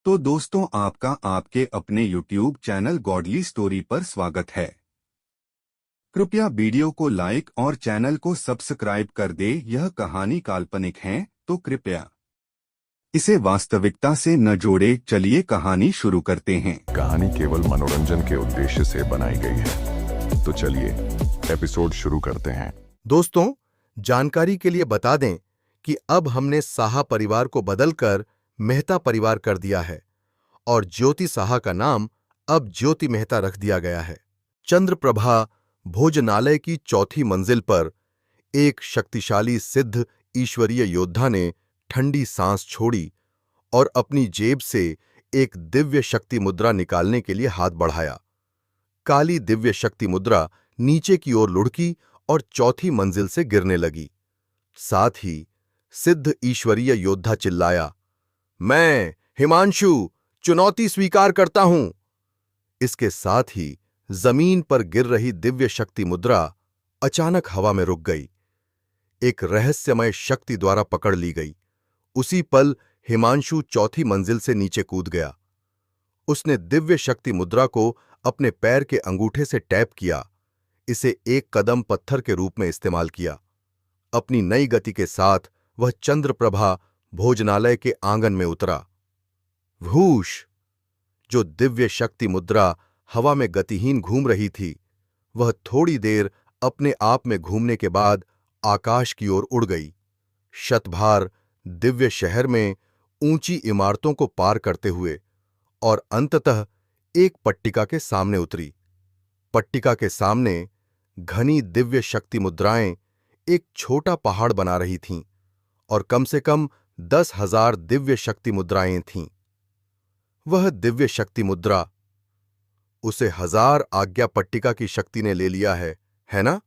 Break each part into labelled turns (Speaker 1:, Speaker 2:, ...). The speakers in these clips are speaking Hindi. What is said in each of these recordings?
Speaker 1: तो दोस्तों, आपका आपके अपने YouTube चैनल गॉडली स्टोरी पर स्वागत है। कृपया वीडियो को लाइक और चैनल को सब्सक्राइब कर दे। यह कहानी काल्पनिक है, तो कृपया इसे वास्तविकता से न जोड़े। चलिए कहानी शुरू करते हैं।
Speaker 2: कहानी केवल मनोरंजन के उद्देश्य से बनाई गई है, तो चलिए एपिसोड शुरू करते हैं।
Speaker 3: दोस्तों, जानकारी के लिए बता दें कि अब हमने साहा परिवार को बदलकर मेहता परिवार कर दिया है और ज्योति साहा का नाम अब ज्योति मेहता रख दिया गया है। चंद्रप्रभा भोजनालय की चौथी मंजिल पर एक शक्तिशाली सिद्ध ईश्वरीय योद्धा ने ठंडी सांस छोड़ी और अपनी जेब से एक दिव्य शक्ति मुद्रा निकालने के लिए हाथ बढ़ाया। काली दिव्य शक्ति मुद्रा नीचे की ओर लुढ़की और चौथी मंजिल से गिरने लगी। साथ ही सिद्ध ईश्वरीय योद्धा चिल्लाया, मैं हिमांशु चुनौती स्वीकार करता हूं। इसके साथ ही जमीन पर गिर रही दिव्य शक्ति मुद्रा अचानक हवा में रुक गई। एक रहस्यमय शक्ति द्वारा पकड़ ली गई। उसी पल हिमांशु चौथी मंजिल से नीचे कूद गया। उसने दिव्य शक्ति मुद्रा को अपने पैर के अंगूठे से टैप किया, इसे एक कदम पत्थर के रूप में इस्तेमाल किया। अपनी नई गति के साथ वह चंद्रप्रभा भोजनालय के आंगन में उतरा। वूश! जो दिव्य शक्ति मुद्रा हवा में गतिहीन घूम रही थी, वह थोड़ी देर अपने आप में घूमने के बाद आकाश की ओर उड़ गई। शतभार दिव्य शहर में ऊंची इमारतों को पार करते हुए और अंततः एक पट्टिका के सामने उतरी। पट्टिका के सामने घनी दिव्य शक्ति मुद्राएं एक छोटा पहाड़ बना रही थीं और कम से कम 10,000 दिव्य शक्ति मुद्राएं थीं। वह दिव्य शक्ति मुद्रा, उसे 1000 आज्ञा पट्टिका की शक्ति ने ले लिया है ना?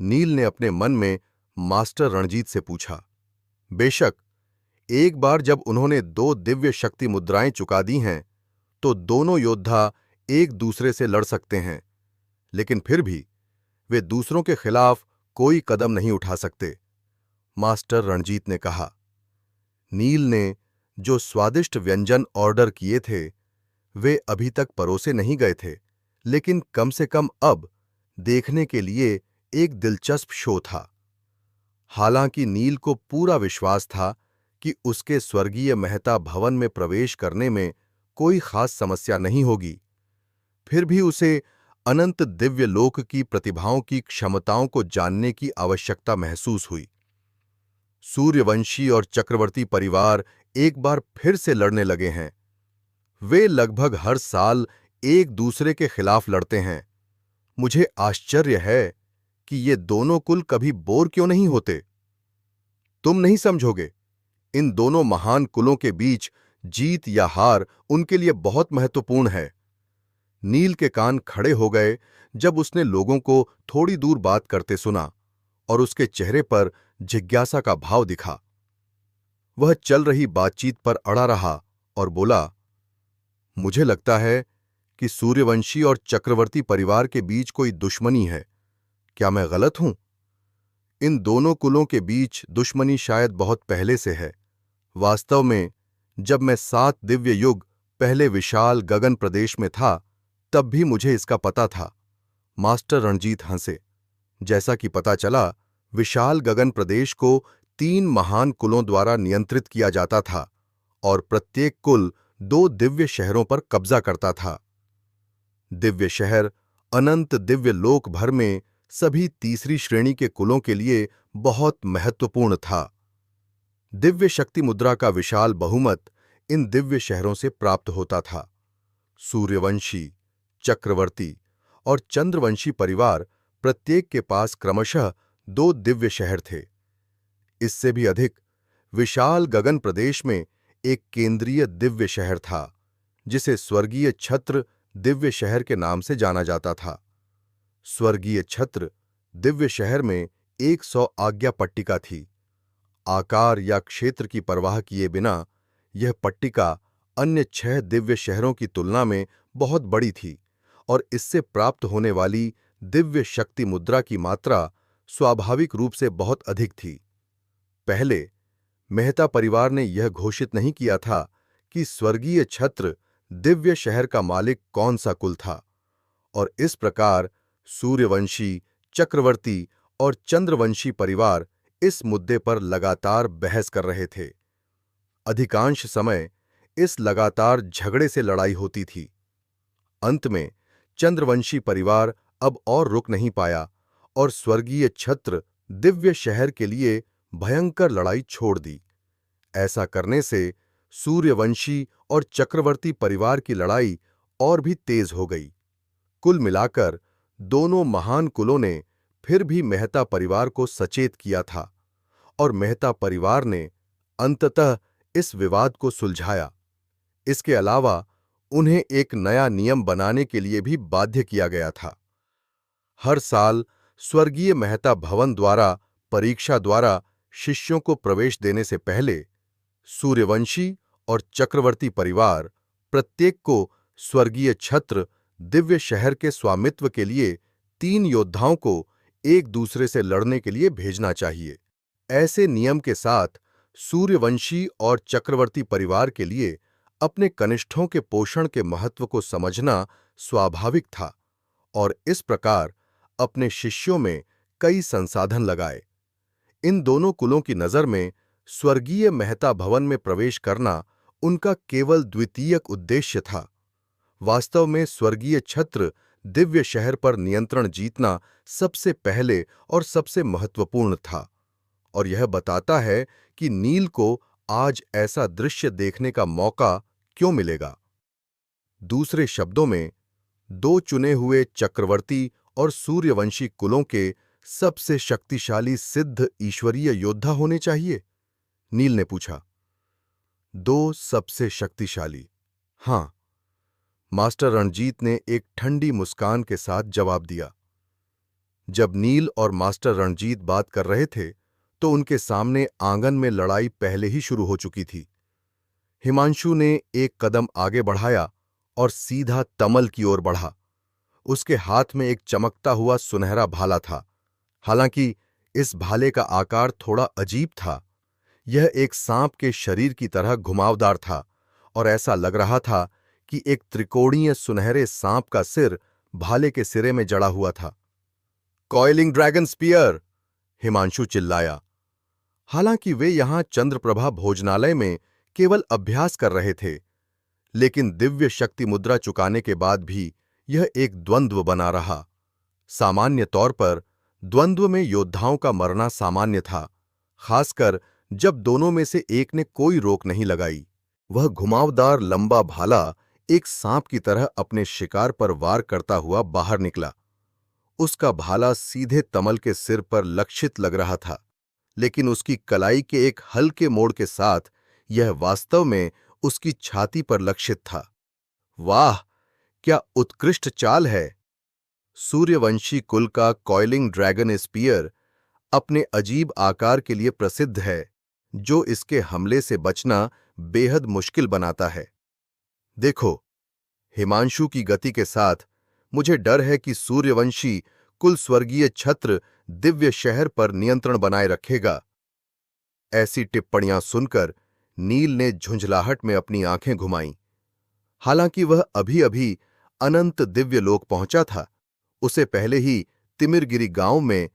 Speaker 3: नील ने अपने मन में मास्टर रणजीत से पूछा। बेशक, एक बार जब उन्होंने 2 दिव्य शक्ति मुद्राएं चुका दी हैं, तो दोनों योद्धा एक दूसरे से लड़ सकते हैं, लेकिन फिर भी वे दूसरों के खिलाफ कोई कदम नहीं उठा सकते, मास्टर रणजीत ने कहा। नील ने जो स्वादिष्ट व्यंजन ऑर्डर किए थे, वे अभी तक परोसे नहीं गए थे, लेकिन कम से कम अब देखने के लिए एक दिलचस्प शो था। हालांकि नील को पूरा विश्वास था कि उसके स्वर्गीय मेहता भवन में प्रवेश करने में कोई खास समस्या नहीं होगी, फिर भी उसे अनंत दिव्य लोक की प्रतिभाओं की क्षमताओं को जानने की आवश्यकता महसूस हुई। सूर्यवंशी और चक्रवर्ती परिवार एक बार फिर से लड़ने लगे हैं। वे लगभग हर साल एक दूसरे के खिलाफ लड़ते हैं। मुझे आश्चर्य है कि ये दोनों कुल कभी बोर क्यों नहीं होते। तुम नहीं समझोगे, इन दोनों महान कुलों के बीच जीत या हार उनके लिए बहुत महत्वपूर्ण है। नील के कान खड़े हो गए जब उसने लोगों को थोड़ी दूर बात करते सुना और उसके चेहरे पर जिज्ञासा का भाव दिखा। वह चल रही बातचीत पर अड़ा रहा और बोला, मुझे लगता है कि सूर्यवंशी और चक्रवर्ती परिवार के बीच कोई दुश्मनी है। क्या मैं गलत हूं? इन दोनों कुलों के बीच दुश्मनी शायद बहुत पहले से है। वास्तव में जब मैं 7 दिव्य युग पहले विशाल गगन प्रदेश में था, तब भी मुझे इसका पता था। मास्टर रणजीत हंसे। जैसा कि पता चला, विशाल गगन प्रदेश को 3 महान कुलों द्वारा नियंत्रित किया जाता था और प्रत्येक कुल 2 दिव्य शहरों पर कब्जा करता था। दिव्य शहर अनंत दिव्य लोक भर में सभी तीसरी श्रेणी के कुलों के लिए बहुत महत्वपूर्ण था। दिव्य शक्ति मुद्रा का विशाल बहुमत इन दिव्य शहरों से प्राप्त होता था। सूर्यवंशी, चक्रवर्ती और चंद्रवंशी परिवार प्रत्येक के पास क्रमशः 2 दिव्य शहर थे। इससे भी अधिक, विशाल गगन प्रदेश में एक केंद्रीय दिव्य शहर था, जिसे स्वर्गीय छत्र दिव्य शहर के नाम से जाना जाता था। स्वर्गीय छत्र दिव्य शहर में 100 आज्ञा पट्टिका थी। आकार या क्षेत्र की परवाह किए बिना यह पट्टिका अन्य 6 दिव्य शहरों की तुलना में बहुत बड़ी थी और इससे प्राप्त होने वाली दिव्य शक्ति मुद्रा की मात्रा स्वाभाविक रूप से बहुत अधिक थी। पहले मेहता परिवार ने यह घोषित नहीं किया था कि स्वर्गीय छत्र दिव्य शहर का मालिक कौन सा कुल था, और इस प्रकार सूर्यवंशी, चक्रवर्ती और चंद्रवंशी परिवार इस मुद्दे पर लगातार बहस कर रहे थे। अधिकांश समय इस लगातार झगड़े से लड़ाई होती थी। अंत में चंद्रवंशी परिवार अब और रुक नहीं पाया और स्वर्गीय छत्र दिव्य शहर के लिए भयंकर लड़ाई छोड़ दी। ऐसा करने से सूर्यवंशी और चक्रवर्ती परिवार की लड़ाई और भी तेज हो गई। कुल मिलाकर दोनों महान कुलों ने फिर भी मेहता परिवार को सचेत किया था और मेहता परिवार ने अंततः इस विवाद को सुलझाया। इसके अलावा उन्हें एक नया नियम बनाने के लिए भी बाध्य किया गया था। हर साल स्वर्गीय मेहता भवन द्वारा परीक्षा द्वारा शिष्यों को प्रवेश देने से पहले सूर्यवंशी और चक्रवर्ती परिवार प्रत्येक को स्वर्गीय छत्र दिव्य शहर के स्वामित्व के लिए 3 योद्धाओं को एक दूसरे से लड़ने के लिए भेजना चाहिए। ऐसे नियम के साथ सूर्यवंशी और चक्रवर्ती परिवार के लिए अपने कनिष्ठों के पोषण के महत्व को समझना स्वाभाविक था और इस प्रकार अपने शिष्यों में कई संसाधन लगाए। इन दोनों कुलों की नजर में स्वर्गीय मेहता भवन में प्रवेश करना उनका केवल द्वितीयक उद्देश्य था। वास्तव में स्वर्गीय छत्र दिव्य शहर पर नियंत्रण जीतना सबसे पहले और सबसे महत्वपूर्ण था, और यह बताता है कि नील को आज ऐसा दृश्य देखने का मौका क्यों मिलेगा। दूसरे शब्दों में, 2 चुने हुए चक्रवर्ती और सूर्यवंशी कुलों के सबसे शक्तिशाली सिद्ध ईश्वरीय योद्धा होने चाहिए? नील ने पूछा। 2 सबसे शक्तिशाली? हां, मास्टर रणजीत ने एक ठंडी मुस्कान के साथ जवाब दिया। जब नील और मास्टर रणजीत बात कर रहे थे तो उनके सामने आंगन में लड़ाई पहले ही शुरू हो चुकी थी। हिमांशु ने एक कदम आगे बढ़ाया और सीधा तमल की ओर बढ़ा। उसके हाथ में एक चमकता हुआ सुनहरा भाला था। हालांकि इस भाले का आकार थोड़ा अजीब था। यह एक सांप के शरीर की तरह घुमावदार था और ऐसा लग रहा था कि एक त्रिकोणीय सुनहरे सांप का सिर भाले के सिरे में जड़ा हुआ था। Coiling dragon spear! हिमांशु चिल्लाया। हालांकि वे यहां चंद्रप्रभा भोजनालय में केवल अभ्यास कर रहे थे, लेकिन दिव्य शक्ति मुद्रा चुकाने के बाद भी यह एक द्वंद्व बना रहा। सामान्य तौर पर द्वंद्व में योद्धाओं का मरना सामान्य था, खासकर जब दोनों में से एक ने कोई रोक नहीं लगाई। वह घुमावदार लंबा भाला एक सांप की तरह अपने शिकार पर वार करता हुआ बाहर निकला। उसका भाला सीधे तमल के सिर पर लक्षित लग रहा था, लेकिन उसकी कलाई के एक हल्के मोड़ के साथ यह वास्तव में उसकी छाती पर लक्षित था। वाह, क्या उत्कृष्ट चाल है! सूर्यवंशी कुल का कॉइलिंग ड्रैगन स्पीयर अपने अजीब आकार के लिए प्रसिद्ध है, जो इसके हमले से बचना बेहद मुश्किल बनाता है। देखो, हिमांशु की गति के साथ मुझे डर है कि सूर्यवंशी कुल स्वर्गीय छत्र दिव्य शहर पर नियंत्रण बनाए रखेगा। ऐसी टिप्पणियां सुनकर नील ने झुंझलाहट में अपनी आंखें घुमाईं। हालांकि वह अभी-अभी अनंत दिव्य लोक पहुंचा था। उसे पहले ही तिमिरगिरी गांव में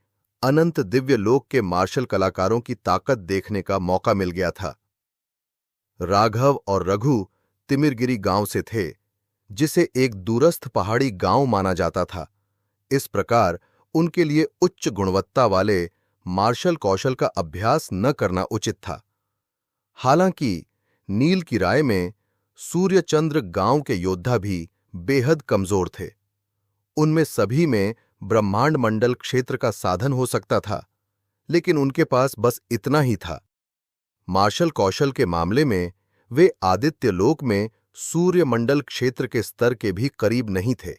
Speaker 3: अनंत दिव्य लोक के मार्शल कलाकारों की ताकत देखने का मौका मिल गया था। राघव और रघु तिमिरगिरी गांव से थे, जिसे एक दूरस्थ पहाड़ी गांव माना जाता था। इस प्रकार उनके लिए उच्च गुणवत्ता वाले मार्शल कौशल का अभ्यास न करना उचित था। हालांकि नील की राय में सूर्यचंद्र गांव के योद्धा भी बेहद कमजोर थे। उनमें सभी में ब्रह्मांड मंडल क्षेत्र का साधन हो सकता था, लेकिन उनके पास बस इतना ही था। मार्शल कौशल के मामले में वे आदित्य लोक में सूर्य मंडल क्षेत्र के स्तर के भी करीब नहीं थे।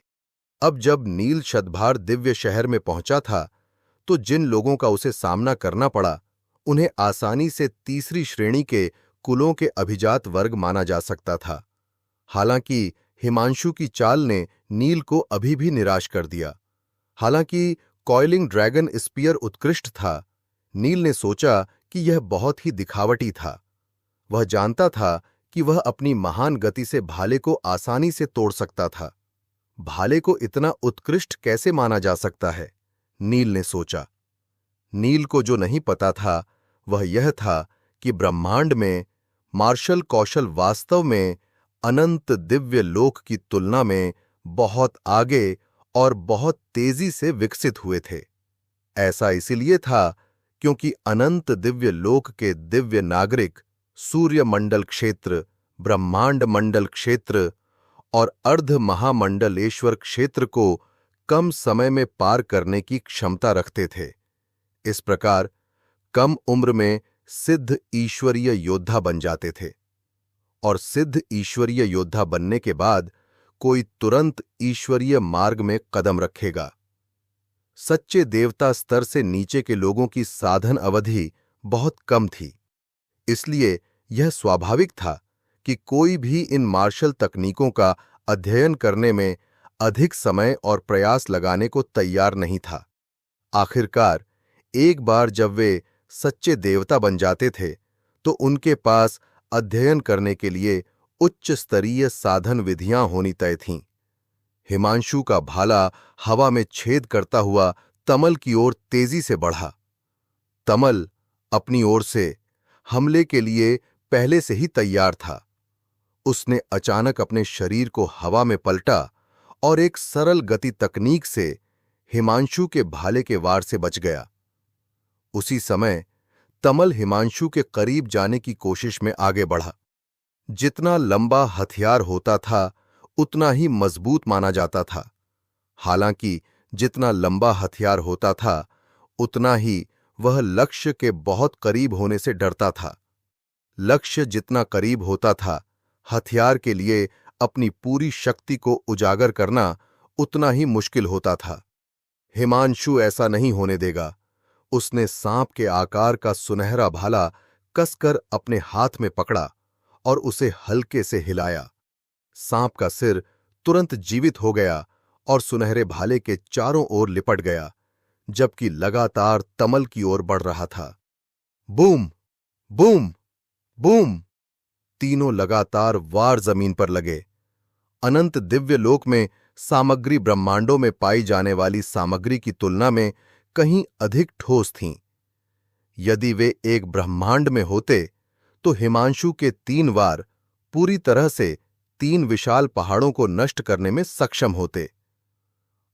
Speaker 3: अब जब नील शतभार दिव्य शहर में पहुंचा था, तो जिन लोगों का उसे सामना करना पड़ा, उन्हें आसानी से तीसरी श्रेणी के कुलों के अभिजात वर्ग माना जा सकता था। हालांकि हिमांशु की चाल ने नील को अभी भी निराश कर दिया। हालांकि कॉइलिंग ड्रैगन स्पीयर उत्कृष्ट था, नील ने सोचा कि यह बहुत ही दिखावटी था। वह जानता था कि वह अपनी महान गति से भाले को आसानी से तोड़ सकता था। भाले को इतना उत्कृष्ट कैसे माना जा सकता है? नील ने सोचा। नील को जो नहीं पता था वह यह था कि ब्रह्मांड में मार्शल कौशल वास्तव में अनंत दिव्य लोक की तुलना में बहुत आगे और बहुत तेजी से विकसित हुए थे। ऐसा इसलिए था क्योंकि अनंत दिव्य लोक के दिव्य नागरिक सूर्य मंडल क्षेत्र, ब्रह्मांड मंडल क्षेत्र और अर्ध महामंडलेश्वर क्षेत्र को कम समय में पार करने की क्षमता रखते थे। इस प्रकार कम उम्र में सिद्ध ईश्वरीय योद्धा बन जाते थे, और सिद्ध ईश्वरीय योद्धा बनने के बाद कोई तुरंत ईश्वरीय मार्ग में कदम रखेगा। सच्चे देवता स्तर से नीचे के लोगों की साधन अवधि बहुत कम थी, इसलिए यह स्वाभाविक था कि कोई भी इन मार्शल तकनीकों का अध्ययन करने में अधिक समय और प्रयास लगाने को तैयार नहीं था। आखिरकार एक बार जब वे सच्चे देवता बन जाते थे तो उनके पास अध्ययन करने के लिए उच्च स्तरीय साधन विधियां होनी तय थीं। हिमांशु का भाला हवा में छेद करता हुआ तमल की ओर तेजी से बढ़ा। तमल अपनी ओर से हमले के लिए पहले से ही तैयार था। उसने अचानक अपने शरीर को हवा में पलटा और एक सरल गति तकनीक से हिमांशु के भाले के वार से बच गया। उसी समय तमल हिमांशु के करीब जाने की कोशिश में आगे बढ़ा। जितना लंबा हथियार होता था उतना ही मजबूत माना जाता था। हालांकि जितना लंबा हथियार होता था उतना ही वह लक्ष्य के बहुत करीब होने से डरता था। लक्ष्य जितना करीब होता था, हथियार के लिए अपनी पूरी शक्ति को उजागर करना उतना ही मुश्किल होता था। हिमांशु ऐसा नहीं होने देगा। उसने सांप के आकार का सुनहरा भाला कसकर अपने हाथ में पकड़ा और उसे हल्के से हिलाया। सांप का सिर तुरंत जीवित हो गया और सुनहरे भाले के चारों ओर लिपट गया, जबकि लगातार तमल की ओर बढ़ रहा था। Boom, boom, boom! तीनों लगातार वार जमीन पर लगे। अनंत दिव्य लोक में सामग्री ब्रह्मांडों में पाई जाने वाली सामग्री की तुलना में कहीं अधिक ठोस थीं। यदि वे एक ब्रह्मांड में होते तो हिमांशु के 3 वार पूरी तरह से 3 विशाल पहाड़ों को नष्ट करने में सक्षम होते।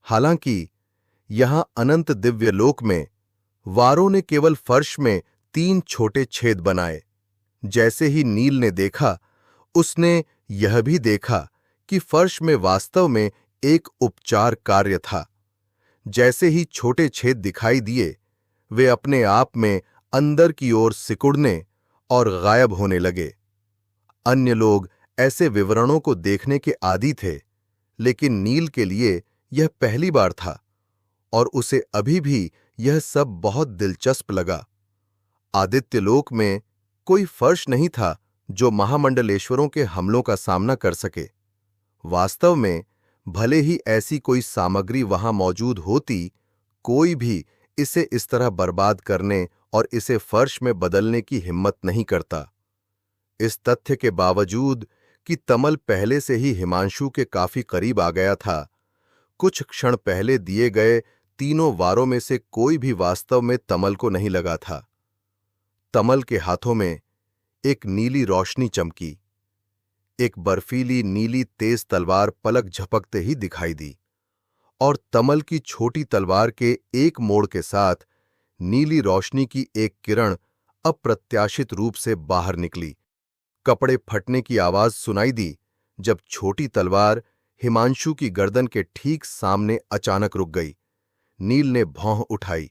Speaker 3: हालांकि यहां अनंत दिव्य लोक में वारों ने केवल फर्श में 3 छोटे छेद बनाए। जैसे ही नील ने देखा, उसने यह भी देखा कि फर्श में वास्तव में एक उपचार कार्य था। जैसे ही छोटे छेद दिखाई दिए, वे अपने आप में अंदर की ओर सिकुड़ने और गायब होने लगे। अन्य लोग ऐसे विवरणों को देखने के आदी थे, लेकिन नील के लिए यह पहली बार था और उसे अभी भी यह सब बहुत दिलचस्प लगा। आदित्यलोक में कोई फर्श नहीं था जो महामंडलेश्वरों के हमलों का सामना कर सके। वास्तव में भले ही ऐसी कोई सामग्री वहां मौजूद होती, कोई भी इसे इस तरह बर्बाद करने और इसे फर्श में बदलने की हिम्मत नहीं करता। इस तथ्य के बावजूद कि तमल पहले से ही हिमांशु के काफी करीब आ गया था, कुछ क्षण पहले दिए गए तीनों वारों में से कोई भी वास्तव में तमल को नहीं लगा था। तमल के हाथों में एक नीली रोशनी चमकी। एक बर्फीली नीली तेज तलवार पलक झपकते ही दिखाई दी और तमल की छोटी तलवार के एक मोड़ के साथ नीली रोशनी की एक किरण अप्रत्याशित रूप से बाहर निकली। कपड़े फटने की आवाज सुनाई दी जब छोटी तलवार हिमांशु की गर्दन के ठीक सामने अचानक रुक गई। नील ने भौं उठाई।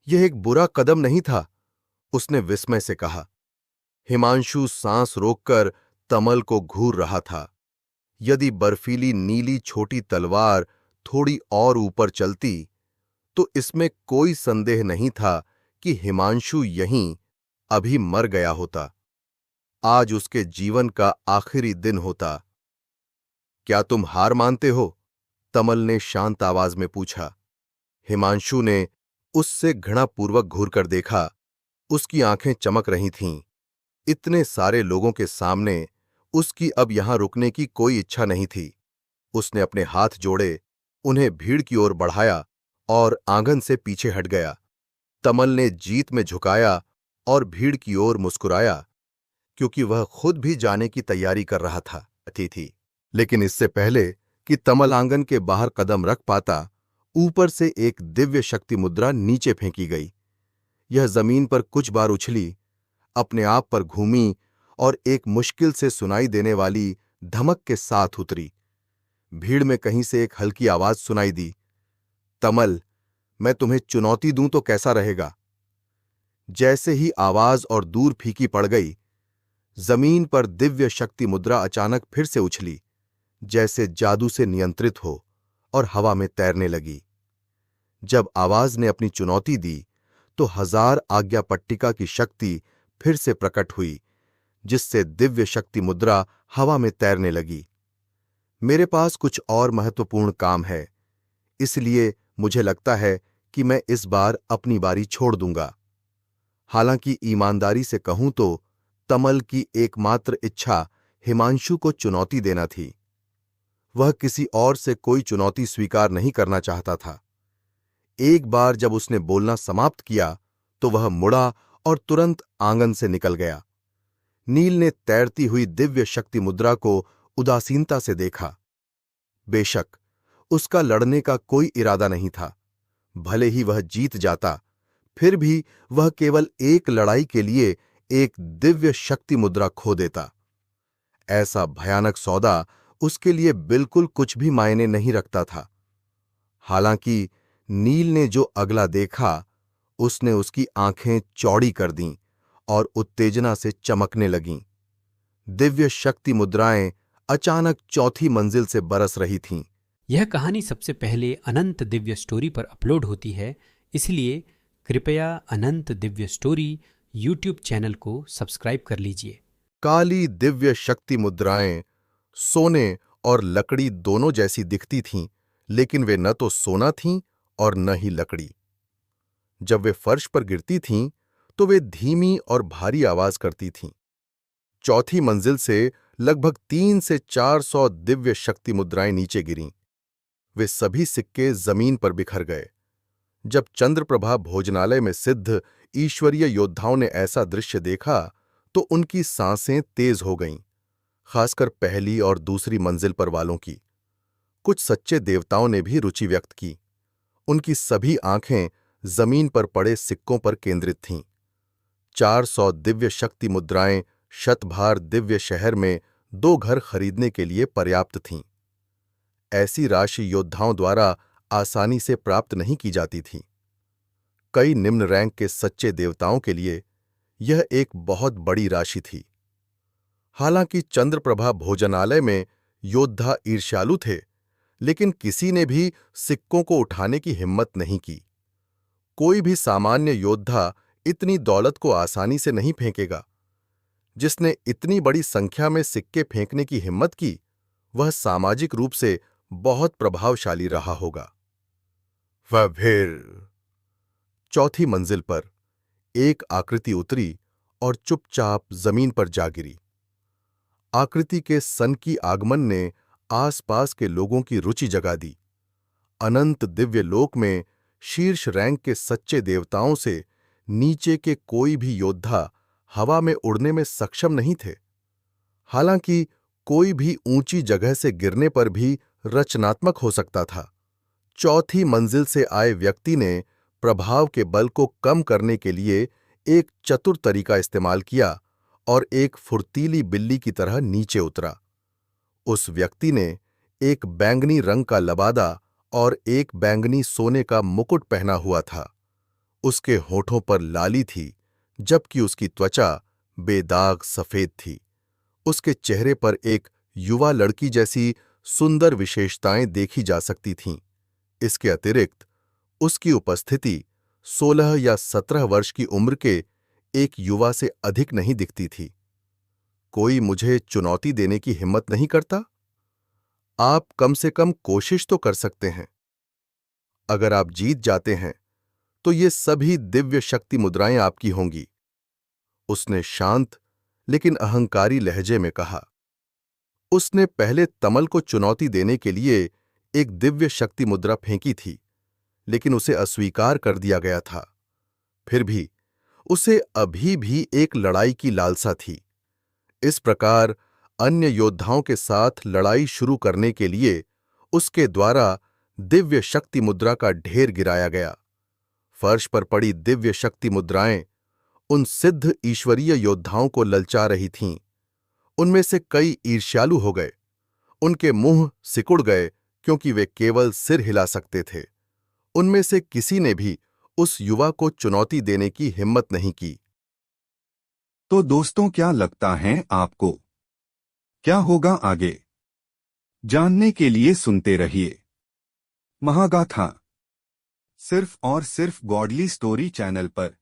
Speaker 3: यह एक बुरा कदम नहीं था, उसने विस्मय से कहा। हिमांशु सांस रोककर तमल को घूर रहा था। यदि बर्फीली नीली छोटी तलवार थोड़ी और ऊपर चलती तो इसमें कोई संदेह नहीं था कि हिमांशु यहीं अभी मर गया होता। आज उसके जीवन का आखिरी दिन होता। क्या तुम हार मानते हो? तमल ने शांत आवाज में पूछा। हिमांशु ने उससे घृणापूर्वक घूरकर देखा। उसकी आंखें चमक रही थीं। इतने सारे लोगों के सामने उसकी अब यहां रुकने की कोई इच्छा नहीं थी। उसने अपने हाथ जोड़े, उन्हें भीड़ की ओर बढ़ाया और आंगन से पीछे हट गया। तमल ने जीत में झुकाया और भीड़ की ओर मुस्कुराया, क्योंकि वह खुद भी जाने की तैयारी कर रहा था थी। लेकिन इससे पहले कि तमल आंगन के बाहर कदम रख पाता, ऊपर से एक दिव्य शक्ति मुद्रा नीचे फेंकी गई। यह जमीन पर कुछ बार उछली, अपने आप पर घूमी और एक मुश्किल से सुनाई देने वाली धमक के साथ उतरी। भीड़ में कहीं से एक हल्की आवाज सुनाई दी, तमल, मैं तुम्हें चुनौती दूं तो कैसा रहेगा? जैसे ही आवाज और दूर फीकी पड़ गई, जमीन पर दिव्य शक्ति मुद्रा अचानक फिर से उछली, जैसे जादू से नियंत्रित हो, और हवा में तैरने लगी। जब आवाज ने अपनी चुनौती दी, तो 1000 आज्ञा पट्टिका की शक्ति फिर से प्रकट हुई, जिससे दिव्य शक्ति मुद्रा हवा में तैरने लगी। मेरे पास कुछ और महत्वपूर्ण काम है, इसलिए मुझे लगता है कि मैं इस बार अपनी बारी छोड़ दूंगा। हालांकि ईमानदारी से कहूं तो तमल की एकमात्र इच्छा हिमांशु को चुनौती देना थी। वह किसी और से कोई चुनौती स्वीकार नहीं करना चाहता था। एक बार जब उसने बोलना समाप्त किया, तो वह मुड़ा और तुरंत आंगन से निकल गया। नील ने तैरती हुई दिव्य शक्ति मुद्रा को उदासीनता से देखा। बेशक उसका लड़ने का कोई इरादा नहीं था। भले ही वह जीत जाता, फिर भी वह केवल एक लड़ाई के लिए एक दिव्य शक्ति मुद्रा खो देता। ऐसा भयानक सौदा उसके लिए बिल्कुल कुछ भी मायने नहीं रखता था। हालांकि नील ने जो अगला देखा, उसने उसकी आंखें चौड़ी कर दीं और उत्तेजना से चमकने लगीं। दिव्य शक्ति मुद्राएं अचानक चौथी मंजिल से बरस रही थीं।
Speaker 4: यह कहानी सबसे पहले अनंत दिव्य स्टोरी पर अपलोड होती है, इसलिए कृपया अनंत दिव्य स्टोरी यूट्यूब चैनल को सब्सक्राइब कर लीजिए।
Speaker 3: काली दिव्य शक्ति मुद्राएं सोने और लकड़ी दोनों जैसी दिखती थीं, लेकिन वे न तो सोना थीं और न ही लकड़ी। जब वे फर्श पर गिरती थीं, तो वे धीमी और भारी आवाज करती थीं। चौथी मंजिल से लगभग 300 से 400 दिव्य शक्ति मुद्राएं नीचे गिरीं। वे सभी सिक्के जमीन पर बिखर गए। जब चंद्रप्रभा भोजनालय में सिद्ध ईश्वरीय योद्धाओं ने ऐसा दृश्य देखा, तो उनकी सांसें तेज हो गईं, खासकर पहली और दूसरी मंजिल पर वालों की। कुछ सच्चे देवताओं ने भी रुचि व्यक्त की। उनकी सभी आंखें जमीन पर पड़े सिक्कों पर केंद्रित थीं। 400 दिव्य शक्ति मुद्राएं शतभार दिव्य शहर में 2 घर खरीदने के लिए पर्याप्त थीं। ऐसी राशि योद्धाओं द्वारा आसानी से प्राप्त नहीं की जाती थी। कई निम्न रैंक के सच्चे देवताओं के लिए यह एक बहुत बड़ी राशि थी। हालांकि चंद्रप्रभा भोजनालय में योद्धा ईर्ष्यालु थे, लेकिन किसी ने भी सिक्कों को उठाने की हिम्मत नहीं की। कोई भी सामान्य योद्धा इतनी दौलत को आसानी से नहीं फेंकेगा। जिसने इतनी बड़ी संख्या में सिक्के फेंकने की हिम्मत की, वह सामाजिक रूप से बहुत प्रभावशाली रहा होगा। वह फिर चौथी मंजिल पर एक आकृति उतरी और चुपचाप जमीन पर जा गिरी। आकृति के सनकी आगमन ने आसपास के लोगों की रुचि जगा दी। अनंत दिव्य लोक में शीर्ष रैंक के सच्चे देवताओं से नीचे के कोई भी योद्धा हवा में उड़ने में सक्षम नहीं थे। हालांकि कोई भी ऊंची जगह से गिरने पर भी रचनात्मक हो सकता था। चौथी मंजिल से आए व्यक्ति ने प्रभाव के बल को कम करने के लिए एक चतुर तरीका इस्तेमाल किया और एक फुर्तीली बिल्ली की तरह नीचे उतरा। उस व्यक्ति ने एक बैंगनी रंग का लबादा और एक बैंगनी सोने का मुकुट पहना हुआ था। उसके होठों पर लाली थी, जबकि उसकी त्वचा बेदाग सफेद थी। उसके चेहरे पर एक युवा लड़की जैसी सुंदर विशेषताएं देखी जा सकती थीं। इसके अतिरिक्त उसकी उपस्थिति 16 या 17 वर्ष की उम्र के एक युवा से अधिक नहीं दिखती थी। कोई मुझे चुनौती देने की हिम्मत नहीं करता? आप कम से कम कोशिश तो कर सकते हैं। अगर आप जीत जाते हैं, तो ये सभी दिव्य शक्ति मुद्राएं आपकी होंगी। उसने शांत लेकिन अहंकारी लहजे में कहा। उसने पहले तमल को चुनौती देने के लिए एक दिव्य शक्ति मुद्रा फेंकी थी, लेकिन उसे अस्वीकार कर दिया गया था। फिर भी उसे अभी भी एक लड़ाई की लालसा थी। इस प्रकार अन्य योद्धाओं के साथ लड़ाई शुरू करने के लिए उसके द्वारा दिव्य शक्ति मुद्रा का ढेर गिराया गया। फर्श पर पड़ी दिव्य शक्ति मुद्राएं उन सिद्ध ईश्वरीय योद्धाओं को ललचा रही थीं। उनमें से कई ईर्ष्यालु हो गए। उनके मुंह सिकुड़ गए क्योंकि वे केवल सिर हिला सकते थे। उनमें से किसी ने भी उस युवा को चुनौती देने की हिम्मत नहीं की।
Speaker 1: तो दोस्तों, क्या लगता है आपको? क्या होगा आगे? जानने के लिए सुनते रहिए महागाथा, सिर्फ और सिर्फ गॉडली स्टोरी चैनल पर।